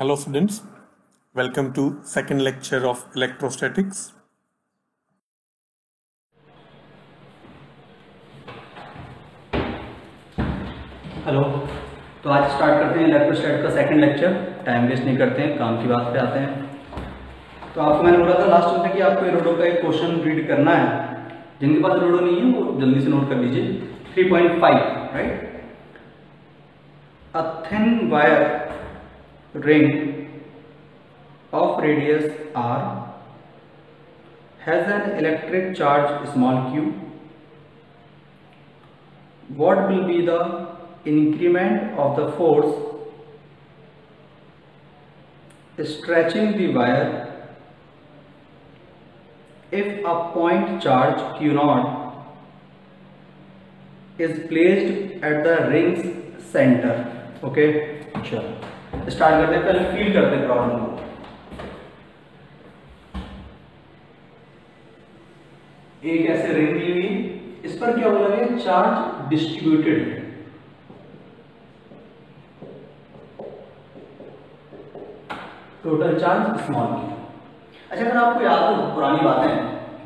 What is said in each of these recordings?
Hello students, welcome to second lecture of electrostatics. Hello. तो आज start करते हैं इलेक्ट्रोस्टैट का सेकंड लेक्चर। टाइम वेस्ट नहीं करते हैं, काम की बात पे आते हैं। तो आपको मैंने बोला था लास्ट में कि आपको रोडो का एक क्वेश्चन रीड करना है। जिनके पास रोडो नहीं है वो जल्दी से नोट कर लीजिए। 3.5 right. A thin wire ring of radius r has an electric charge small q. What will be the increment of the force stretching the wire if a point charge q naught is placed at the ring's center? Okay, चलो start करते हैं। पहले feel करते हैं problem को। एक ऐसे ring ली हुई, इस पर क्या बोला गया? चार्ज डिस्ट्रीब्यूटेड है। टोटल चार्ज स्मॉल की। अच्छा, अगर आपको याद हो पुरानी बातें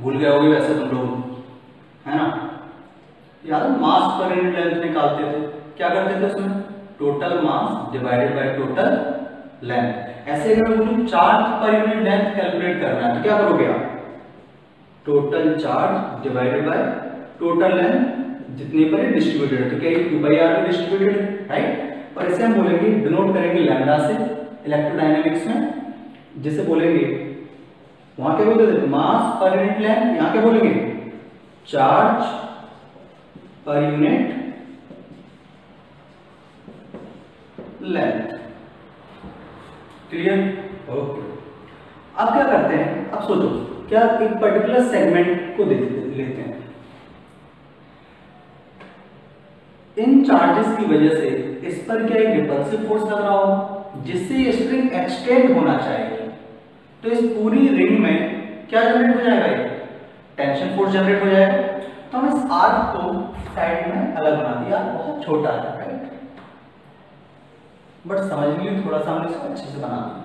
भूल गए होगे वैसे तुम लोग, है ना? याद है मास पर यूनिट लेंथ निकालते थे, क्या करते थे उसमें? Total mass divided by total length. ऐसे अगर मैं बोलूं charge per unit length calculate करना है तो क्या करोगे आप? Total charge divided by total length जितने पर डिस्ट्रीब्यूटेड है, तो क्या ये 2/r में डिस्ट्रीब्यूटेड है, राइट? और इसे हम बोलेंगे, डिनोट करेंगे लैम्डा से इलेक्ट्रोडायनेमिक्स में, जिसे बोलेंगे वहां क्या बोलते थे? मास पर यूनिट लेंथ। यहां क्या बोलेंगे? Charge per unit length. Clear? Okay. अब क्या करते हैं? अब सोचो, क्या एक पर्टिकुलर सेगमेंट को लेते हैं। इन चार्जेस की वजह से इस पर क्या एक रिपल्सिव फोर्स लग रहा होगा जिससे ये स्ट्रिंग एक्सटेंड होना चाहिए। तो इस पूरी रिंग में क्या जनरेट हो जाएगा? ये टेंशन फोर्स जनरेट हो जाएगा। तो हम इस आर्क को साइड में अलग बना दिया। बहुत छोटा है, राइट? बट समझने के लिए थोड़ा सा हमने इसको अच्छे से बना दिया।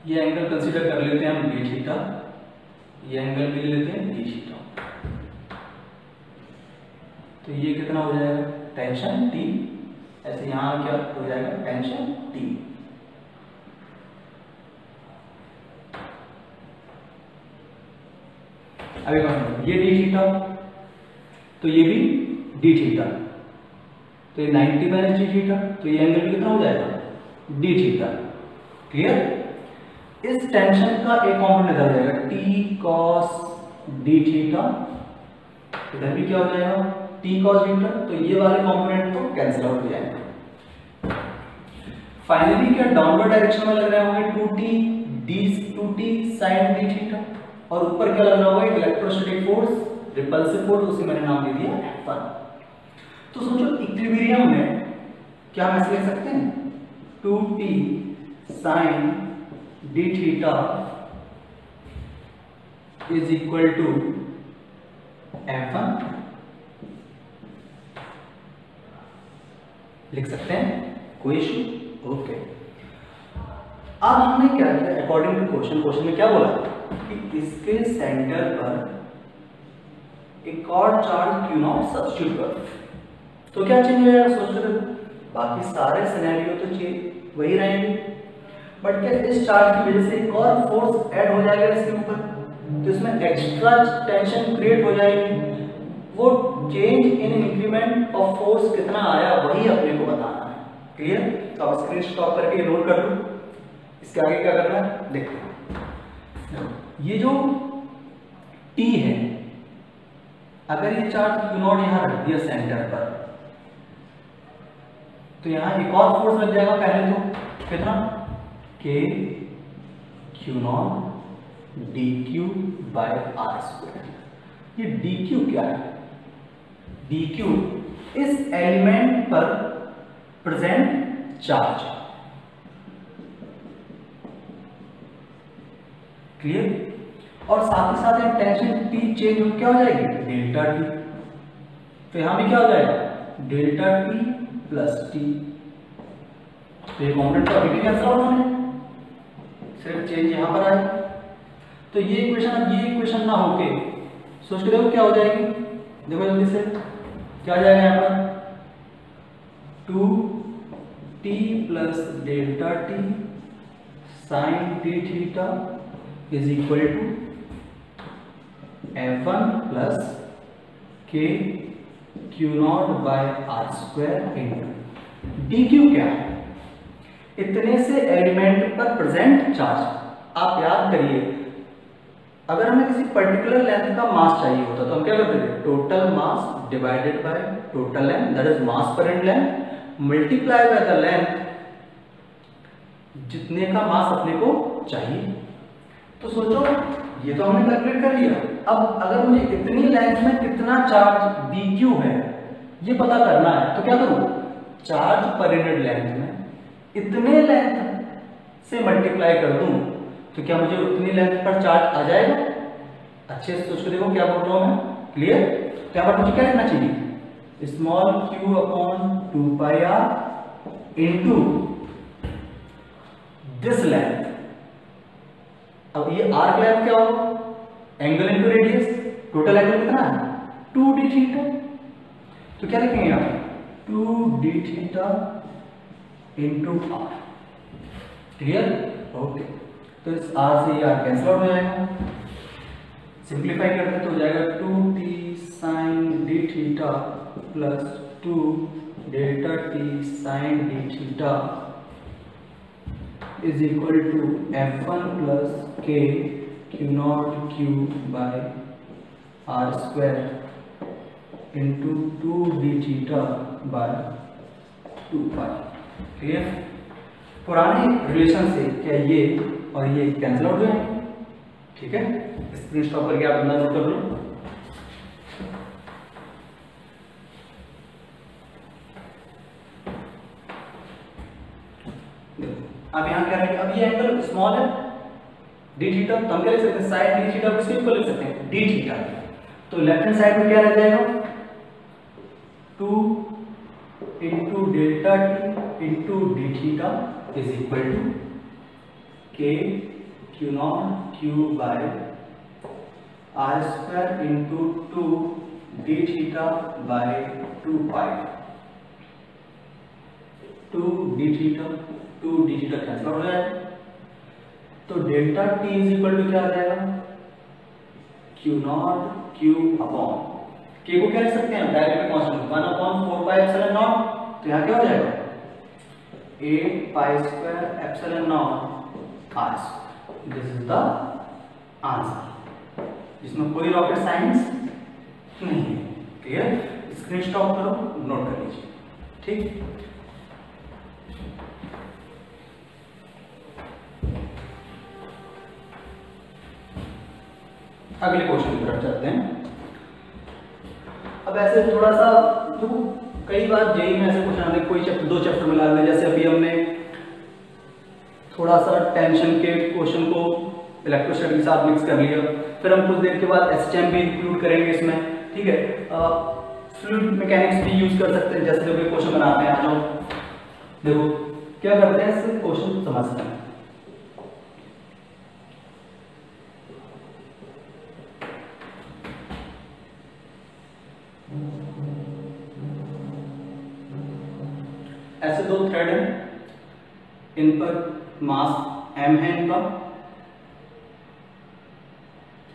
ये एंगल कंसीडर कर लेते हैं हम डी थीटा। ये एंगल भी ले लेते हैं डी थीटा। तो ये कितना हो जाएगा? Tension T. ऐसे यहां क्या हो जाएगा? Tension T. अभी ये डी थीटा, तो ये भी डी थीटा, तो ये 90 माइनस डी थीटा, तो ये एंगल भी कितना हो जाएगा? D theta. क्लियर? इस टेंशन का एक कॉम्पोनेंट इधर जाएगा, टी कॉस डी थीटा। इधर भी क्या हो जाएगा? T cos theta. तो ये वाले कॉम्पोनेंट तो कैंसिल आउट हो जाएंगे। फाइनली क्या डाउनवर्ड डायरेक्शन में लग रहे होंगे? 2t sin d theta. और ऊपर क्या लग रहा होगा? इलेक्ट्रोस्टैटिक फोर्स, रिपल्सिव फोर्स, उसे मैंने नाम दे दिया F1। तो सोचो इक्विलिब्रियम में क्या हम ऐसे लिख सकते हैं? 2t sin d theta is equal to F1 लिख सकते हैं, कोई इशू? ओके। अब हमने क्या किया? अकॉर्डिंग टू क्वेश्चन में क्या बोला कि इसके सेंटर पर एक और चार्ज क्यू नॉट सब्स्टिट्यूट कर। तो क्या चेंज हो जाएगा? सोच रहे हो बाकी सारे सिनेरियो तो चेंज वही रहेंगे, बट क्या इस चार्ज की वजह से एक और फोर्स ऐड हो जाएगा इसके ऊपर, तो इसमें एक्स्ट्रा टेंशन क्रिएट हो जाएगी। वो change in increment of force कितना आया वही अपने को बताना है। क्लियर? तो आप स्क्रीन स्टॉप करके नोट कर लो। इसके आगे क्या करना है देखते हैं। ये जो T है, अगर ये चार्ज क्यू नॉट यहां रख दिया सेंटर पर, तो यहां एक और फोर्स लग जाएगा। पहले तो कितना? K q naught d q by are square. ये डी क्यू क्या है? डी क्यू इस एलिमेंट पर प्रेजेंट चार्ज। क्लियर? और साथ ही साथ टेंशन टी चेंज हो क्या हो जाएगी डेल्टा टी, तो यहां भी क्या हो जाएगा डेल्टा टी प्लस टी, तो ये कॉम्पोनेंट तो अभी भी कैंसिल आउट होने, सिर्फ चेंज यहां पर आएगा। तो ये इक्वेशन ना होके सोच के देखो क्या हो जाएगी, देखो जल्दी से क्या आ जाएगा यहां पर 2t plus delta t sine t theta is equal to f1 plus k q naught by are square into d q क्या है, इतने से एलिमेंट पर प्रेजेंट चार्ज। आप याद करिए अगर हमें किसी पर्टिकुलर लेंथ का मास चाहिए होता तो हम क्या करते थे, total mass divided by total length that is mass per unit length multiply by the length जितने का मास अपने को चाहिए। तो सोचो ये तो हमने कैलकुलेट कर लिया, अब अगर मुझे इतनी लेंथ में कितना चार्ज dq है ये पता करना है तो क्या करूं, चार्ज पर यूनिट लेंथ में इतने लेंथ से मल्टीप्लाई कर दूं तो क्या मुझे उतनी लेंथ पर चार्ज आ जाएगा। अच्छे से सोच के देखो क्या बोल रहा हूं मैं, क्लियर। तो यहां पर मुझे क्या लिखना चाहिए, small q upon 2 pi r into this length. अब ये आर्क लेंथ क्या होगा, angle into radius, total angle कितना है 2d थीटा, तो क्या लिखेंगे आप 2d theta into r, clear. Okay, तो इस r से ये r कैंसिल आउट हो जाएगा, सिंप्लीफाई करते हैं तो हो जाएगा 2t sine d theta plus 2 delta t sine d theta is equal to f1 plus k q naught q by are square into 2d theta by 2 pi, clear. पुराने relation से क्या ये और ये कैंसिल आउट हो जाएंगे, ठीक है। स्क्रीन स्टॉप करके आप अपना नोट कर लो। अब यहाँ क्या रहेगा, अब ये एंगल स्मॉल है डी थीटा, तो हम क्या लिख सकते हैं साइन डी थीटा को इसके इक्वल लिख सकते हैं डी थीटा, तो लेफ्ट हैंड साइड में क्या रह जाएगा 2 into delta T into D theta is equal to K Q naught Q by are square into 2 D theta by 2 pi, 2 D theta cancel हो जाएगा, तो delta T is equal to क्या आ जाएगा क्यू नॉट क्यू अपॉन के को क्या लिख सकते हैं direct constant 1 upon 4 pi epsilon naught, तो यहाँ क्या हो जाएगा 8 pi square epsilon naught r, this is the answer, जिसमें कोई रॉकेट साइंस नहीं है, क्लियर। स्क्रीन स्टॉप करो, नोट कर लीजिए, ठीक। अगले क्वेश्चन की तरफ चलते हैं। अब ऐसे थोड़ा सा जो कई बार जेई में ऐसे क्वेश्चन आते हैं, कोई चैप्टर 2 चैप्टर में ला लें, जैसे अभी हमने थोड़ा सा टेंशन के क्वेश्चन को इलेक्ट्रोस्टैटिक के साथ मिक्स कर लिया, फिर हम कुछ देर के बाद एसएचएम भी इंक्लूड करेंगे इसमें, ठीक है। फ्लूइड मैकेनिक्स भी यूज कर सकते हैं, जैसे लोग क्वेश्चन बनाते हैं, आ जाओ देखो क्या करते हैं, इससे क्वेश्चन समझते हैं। ऐसे 2 थ्रेड हैं, इन पर मास m है, इनका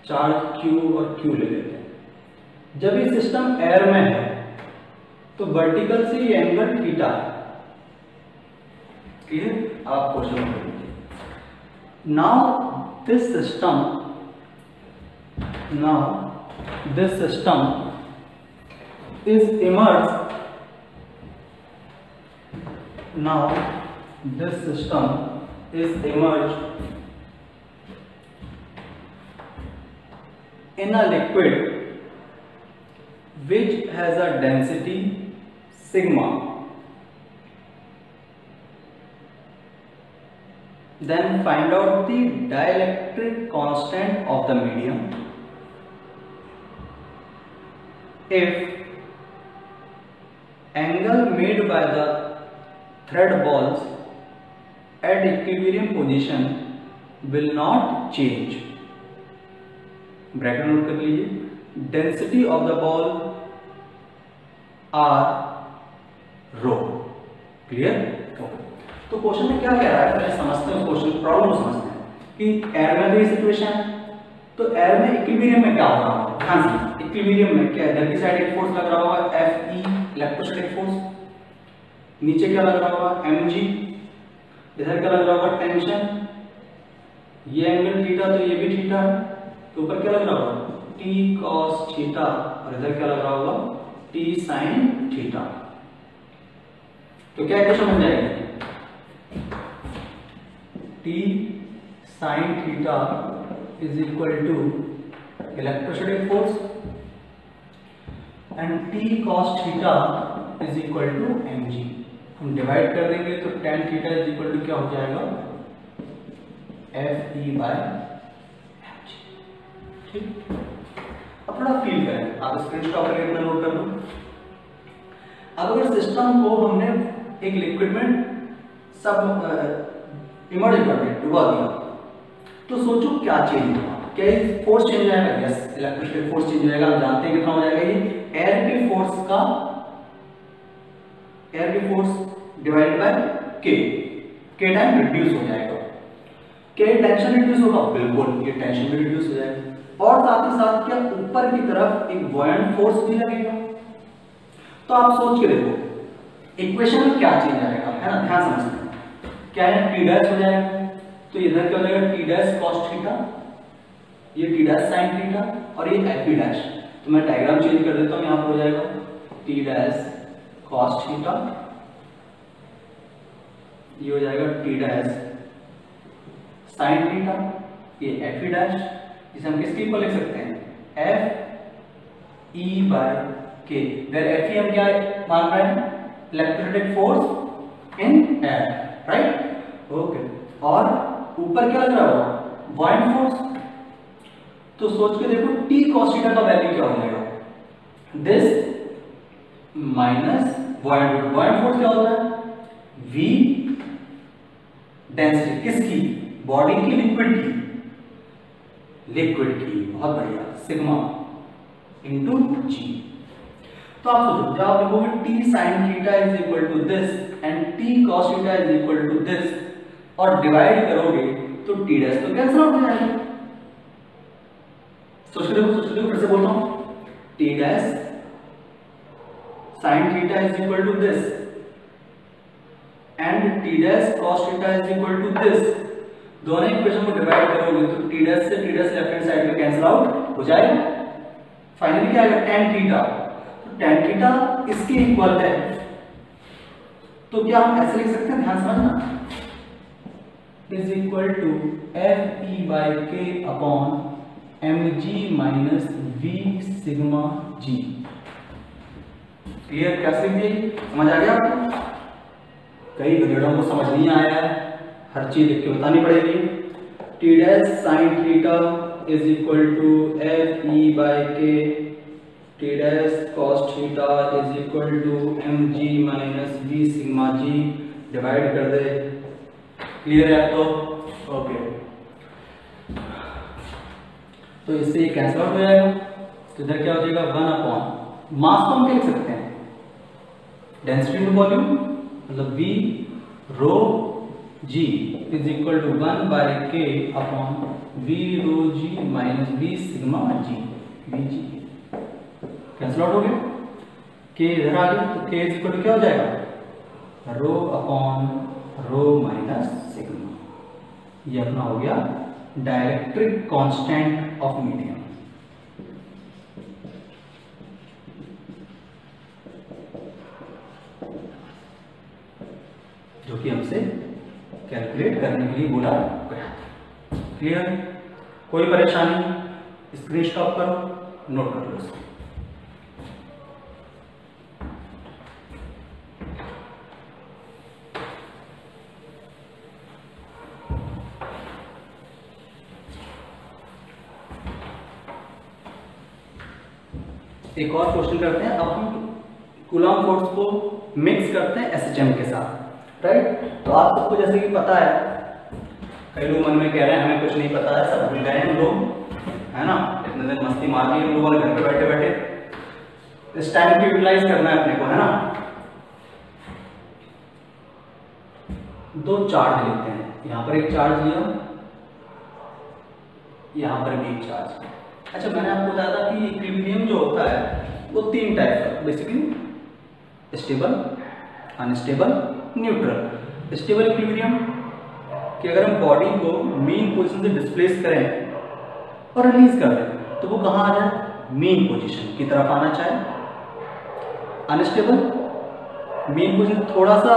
चार्ज q और q ले लेते हैं। जब ये सिस्टम एयर में है तो वर्टिकल से ये एंगल थीटा है, क्लियर। आप क्वेश्चन करेंगे now this system is emerged, now this system is emerged in a liquid which has a density sigma then find out the dielectric constant of the medium if angle made by the thread balls at equilibrium position will not change. Bracket note कर लीजिए. Density of the ball are rho. Clear? तो question में क्या कह रहा है, पहले समझते हैं क्वेश्चन प्रॉब्लम को समझते हैं कि एयर में भी सिचुएशन है. तो एयर में इक्विलिब्रियम में क्या हो रहा होगा, ध्यान से. इक्विलिब्रियम में क्या इधर की साइड एक फोर्स लग रहा होगा एफ ई इलेक्ट्रोस्टैटिक फोर्स, नीचे क्या लग रहा होगा mg, इधर क्या लग रहा होगा टेंशन. ये एंगल थीटा तो ये भी थीटा है, तो ऊपर क्या लग रहा होगा t cos थीटा और इधर क्या लग रहा होगा t sin थीटा. तो क्या इक्वेशन बन जाएगी t sin theta is equal to electrostatic force and t cos theta is equal to mg. हम डिवाइड कर देंगे तो tan theta is equal to क्या हो जाएगा एफ ई बाय mg. ठीक. अब थोड़ा फील करें, आप स्क्रीन शॉट पर अपना नोट कर लो. अब अगर सिस्टम को हमने एक लिक्विड में सब इमर्ज कर दिया, डुबा दिया, तो सोचो क्या चेंज होगा. क्या फोर्स चेंज हो जाएगा? यस, इलेक्ट्रोस्टैटिक फोर्स चेंज हो जाएगा. आप जानते हैं कितना हो जाएगा ये एयर की फोर्स का एयर की फोर्स डिवाइडेड बाय के टाइम रिड्यूस हो जाएगा. क्या टेंशन रिड्यूस होगा? बिल्कुल, ये टेंशन भी रिड्यूस हो जाएगा. और साथ ही साथ क्या ऊपर की तरफ एक बॉयंट फोर्स भी लगेगा. तो आप सोच के देखो इक्वेशन में क्या चेंज आएगा, है ना. ध्यान समझते हैं. क्या है टी डैश हो जाएगा, तो इधर क्या हो जाएगा टी डैश कॉस थीटा, ये टी डैश साइन थीटा और ये एफ डैश. तो मैं डायग्राम चेंज कर देता हूं, यहां पर हो जाएगा टी डैश कॉस थीटा, ये हो जाएगा टी डैश साइन थीटा, ये एफ डैश, जिसे हम किसके इक्वल लिख सकते हैं एफ ई बाय के. वेयर एफ ई हम क्या मान रहे हैं electrostatic force in air, right. Okay. और ऊपर क्या लग रहा होगा बॉयंट फोर्स. तो सोच के देखो टी कॉस थीटा का वैल्यू क्या हो जाएगा this minus buoyant force. Buoyant force क्या होता है v डेंसिटी किसकी, बॉडी की, लिक्विड की, लिक्विड की. बहुत बढ़िया. Sigma into g. तो आप सोचो जब आप लिखोगे t sin theta is equal to this and t cos theta is equal to this और डिवाइड करोगे तो t डैश तो कैंसिल आउट हो जाएगा. सोच देखो फिर से बोलता हूं t dash sin theta is equal to this and t dash cos theta is equal to this. दोनों इक्वेशन को डिवाइड करोगे तो t डैश से t dash left hand side में कैंसिल आउट हो जाएगा. फाइनली क्या आएगा tan थीटा. तो tan थीटा इसके इक्वल है. तो क्या हम ऐसे लिख सकते हैं, ध्यान समझना, is equal to F E by K upon mg minus v sigma g. Clear? कैसे लिखिए, समझ आ गया आपको? कई गधेड़ों को समझ नहीं आया है, हर चीज लिख के बतानी पड़ेगी. T dash sine theta is equal to F E by K, T dash cos theta is equal to mg minus v sigma g. Divide कर दे. क्लियर है? तो ओके. तो इससे ये कैंसिल आउट हो जाएगा. तो इधर क्या हो जाएगा 1 अपॉन मास को हम क्या लिख सकते हैं डेंसिटी इनटू वॉल्यूम, मतलब v rho g is equal to 1 by k upon v rho g minus v sigma g. vg cancel out हो गया. k इधर आ गया तो k इज इक्वल टू क्या हो जाएगा rho upon rho minus sigma. ये अपना हो गया डायरेक्ट्रिक कांस्टेंट ऑफ मीडियम. जो कि हमसे कैलकुलेट करने के लिए बोला गया. क्लियर? कोई परेशानी? स्क्रीन स्टॉप करो, नोट कर लो इसको. एक और क्वेश्चन करते हैं। अब हम कूलॉम फोर्स को मिक्स करते हैं एसएचएम के साथ, राइट। तो आप सबको जैसे कि पता है, कई लोग मन में कह रहे हैं हमें कुछ नहीं पता है, सब भूल गए हम लोग, है ना, इतने दिन मस्ती मार ली हम लोगों ने घर पे बैठे बैठे। इस टाइम को यूटिलाइज करना है अपने को, है ना। दो चार्ज लेते हैं, यहाँ पर एक चार्ज लिया, यहाँ पर भी एक चार्ज। अच्छा, मैंने आपको बताया था कि इक्विलिब्रियम जो होता है वो तीन टाइप का, basically stable, unstable, neutral. Stable equilibrium कि अगर हम बॉडी को मेन पोजीशन से डिस्प्लेस करें और रिलीज कर दें तो वो कहाँ आ जाए, मेन पोजीशन की तरफ आना चाहे। अनस्टेबल, मेन पोजीशन थोड़ा सा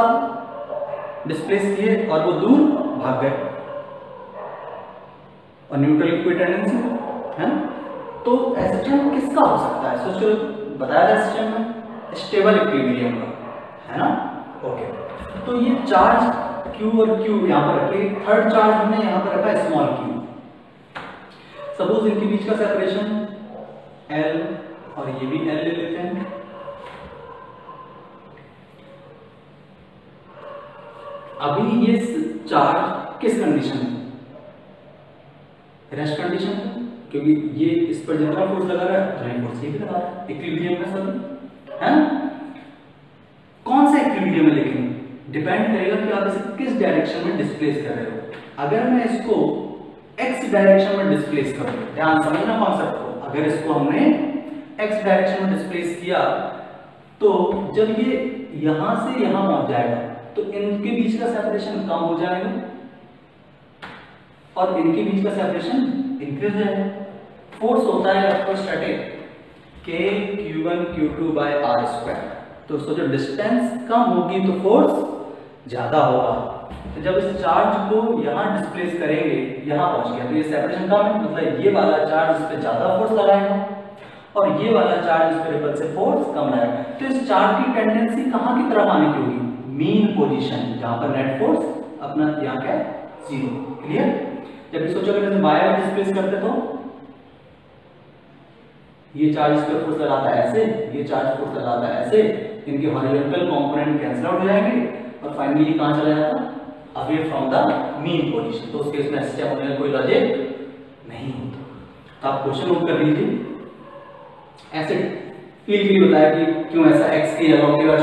डिस्प्लेस किए और वो दूर भाग गए। और न्यूट्रल की कोई टेंडेंसी है ना। तो एसएचएम किसका हो सकता है, सोचो, बताया था एसएचएम में स्टेबल इक्विलिब्रियम का, है ना। ओके, तो ये चार्ज Q और Q यहाँ पर रखे, थर्ड चार्ज हमने यहाँ पर रखा स्मॉल q। सपोज इनके बीच का सेपरेशन L और ये भी L ले लेते हैं। अभी ये चार्ज किस कंडीशन में, रेस्ट कंडीशन, क्योंकि ये इस पर जितना फोर्स लगा रहा है उतना फोर्स ये भी लगा रहा है, इक्विलिब्रियम में सभी, है ना। कौन सा इक्विलिब्रियम है, लेकिन डिपेंड करेगा कि आप इसे किस डायरेक्शन में डिस्प्लेस कर रहे हो। अगर मैं इसको x डायरेक्शन में डिस्प्लेस करूं, ध्यान समझना कॉन्सेप्ट को, अगर इसको हमने x डायरेक्शन में डिस्प्लेस किया तो जब ये यहां से यहां पहुंच जाएगा तो इनके बीच का सेपरेशन कम हो जाएगा और इनके बीच का सेपरेशन इंक्रीज हो जाएगा। फोर्स होता है electrostatic K Q1 Q2 by r²। तो सोचो डिस्टेंस कम होगी तो फोर्स ज्यादा होगा। तो जब इस चार्ज को यहाँ डिस्प्लेस करेंगे, यहाँ पहुंच गया तो ये सेपरेशन कम है, मतलब ये वाला चार्ज इस पे ज्यादा फोर्स लगाएगा और ये वाला चार्ज इस पे रिपल्सिव फोर्स कम लगाएगा। तो इस चार्ज की टेंडेंसी कहाँ की तरफ आने की होगी, मेन पोजीशन, जहां पर नेट फोर्स अपना यहाँ क्या है, 0। क्लियर। जब सोचो अगर बाय में डिस्प्लेस करते तो ये चार्ज इस पर फोर्स लगाता है ऐसे, ये चार्ज फोर्स लगाता है ऐसे, इनके हॉरिजॉन्टल कंपोनेंट कैंसिल आउट हो जाएंगे और फाइनली कहां चला जाता, away from the main position. तो उस केस में एसएचएम होने का कोई लॉजिक नहीं होता। तो आप क्वेश्चन नोट कर लीजिए। ऐसे फील के लिए बताया कि क्यों ऐसा एक्स के अलॉन्ग के वाई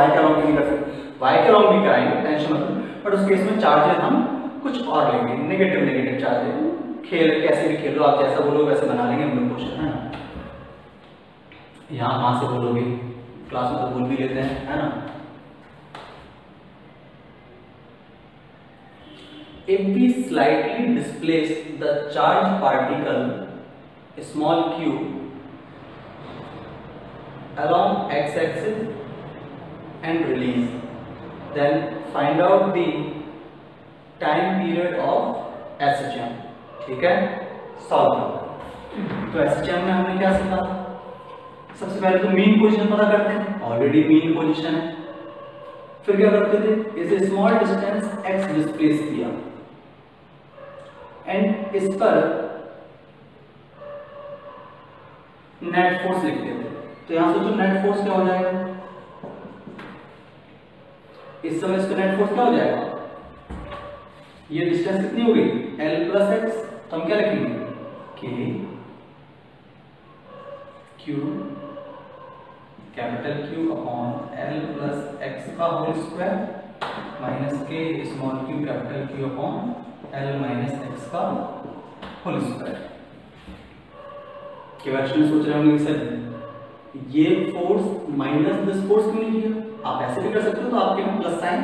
के अलॉन्ग नहीं कर सकते, वाई के अलॉन्ग भी कराएंगे, टेंशन मत लो। बट उस केस में चार्जेस हम कुछ और लेंगे, नेगेटिव चार्जेस। खेल कैसे भी खेलो, आप जैसा बोलोगे वैसे बना लेंगे हम लोग क्वेश्चन, है ना। यहाँ कहां से बोलोगे, क्लास में तो बोल भी लेते हैं, है ना। If we slightly displace the charged particle small q along x-axis and release, then find out the time period of SHM। ठीक है, सॉल्व करो। तो SHM में हमने क्या सीखा, सबसे पहले तो मेन पोजीशन पता करते हैं, ऑलरेडी मेन पोजीशन है। फिर क्या करते थे, इसे स्मॉल डिस्टेंस x डिस्प्लेस किया एंड इस पर नेट फोर्स लिख देते। तो यहां से तो नेट फोर्स क्या हो जाएगा, इस समय इसका नेट फोर्स क्या हो जाएगा, ये डिस्टेंस कितनी हो गई, L प्लस एक्स। तो हम क्या लिखेंगे, K Q capital Q upon L plus X का whole square minus K small q capital Q upon L minus X का होल स्क्वायर। क्वेश्चन सोच रहे होंगे सर ये फोर्स माइनस दिस फोर्स क्यों नहीं किया, आप ऐसे भी कर सकते हो। तो आपके में plus sign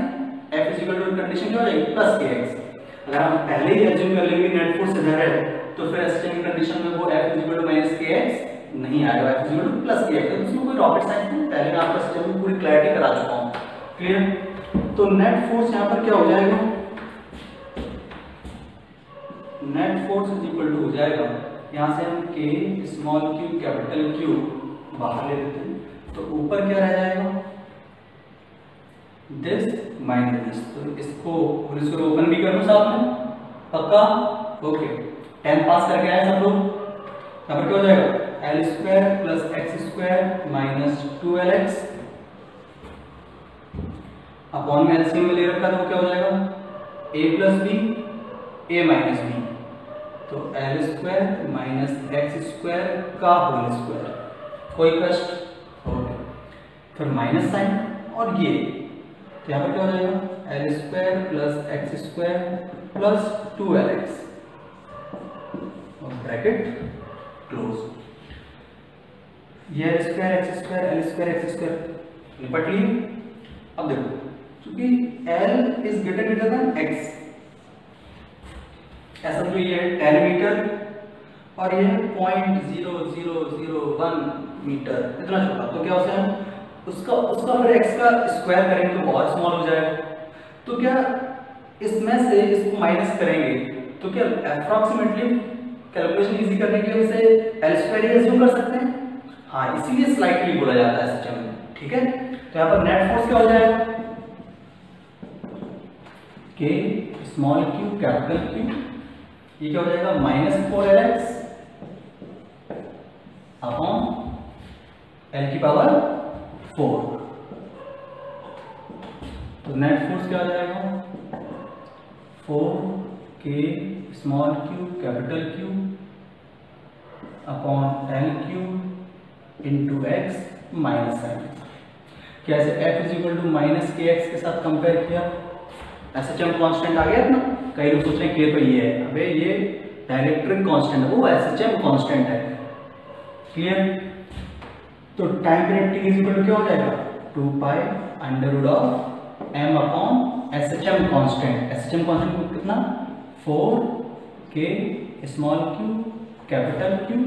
F is equal to condition क्या हो जाएगी, प्लस kx। अगर हम पहले ही एज्यूम कर लेंगे नेट फोर्स इधर है तो फिर एसटीएम कंडीशन में वो F is equal to minus kx नहीं आएगा, F is equal to plus kx। तो इसमें कोई रॉकेट साइंस नहीं, पहले मैं आपको सिस्टम में पूरी क्लैरिटी करा चुका हूं। क्लियर। तो नेट फोर्स यहां पर क्या हो जाएगा, net force is equal to हो जाएगा, यहां से हम k small q capital Q बाहर ले लेते हैं तो ऊपर क्या रह जाएगा, दिस माइनस दिस। तो इसको और इसको ओपन भी कर लो साथ में, पक्का। ओके, 10 पास करके आए सब लोग। यहाँ पर क्या हो जाएगा, L square plus X square minus 2lx upon में एलसीएम में ले रखा तो क्या हो जाएगा a plus B a minus B, तो L square minus X square का होल स्क्वायर, कोई कष्ट, ओके। फिर माइनस साइन और ये, तो यहाँ पर क्या हो जाएगा L square plus X square plus 2lx और ब्रैकेट क्लोज। ये एल स्क्वायर एक्स स्क्वायर निपट लिए। अब देखो क्योंकि l is greater than x, ऐसा तो ये 10 मीटर और ये 0.0001 मीटर, इतना छोटा, तो क्या होता है उसका फिर x का स्क्वायर करेंगे तो बहुत स्मॉल हो जाएगा। तो क्या इसमें से इसको माइनस करेंगे तो क्या अप्रॉक्सीमेटली कैलकुलेशन इजी करने के लिए इसे एल स्क्वायर ही अज्यूम कर सकते हैं, हाँ, इसीलिए स्लाइटली बोला जाता है सिस्टम में, ठीक है। तो यहाँ पर नेट फोर्स क्या हो जाएगा के स्मॉल क्यू कैपिटल क्यू, ये क्या हो जाएगा -4lx अपॉन l की पावर 4, तो नेट फोर्स क्या हो जाएगा 4k small q capital q upon l q into x minus sign. कैसे f is equal to minus k x के साथ कंपेयर किया, एसएचएम कांस्टेंट आ गया ना, कई लोग सोच रहे हैं के तो ये है, अबे ये डायरेक्ट्रिक कांस्टेंट है, वो एसएचएम कांस्टेंट है, क्लियर। तो time period t is equal to क्या हो जाएगा 2 pi under root of m upon SHM constant, SHM constant कितना 4k small q capital Q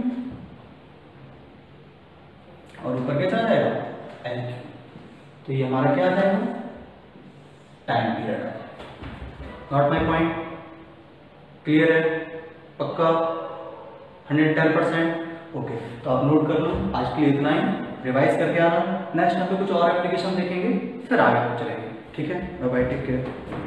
और ऊपर क्या चला जाएगा l क्यू, तो ये हमारा क्या आ जाएगा टाइम पीरियड आ जाएगा। नॉट माई पॉइंट, क्लियर है, पक्का 110%, ओके। तो आप नोट कर लो, आज के लिए इतना ही, रिवाइज करके आना, नेक्स्ट हम पे कुछ और एप्लीकेशन देखेंगे, फिर आगे चलेंगे, ठीक है। Bye bye, take care.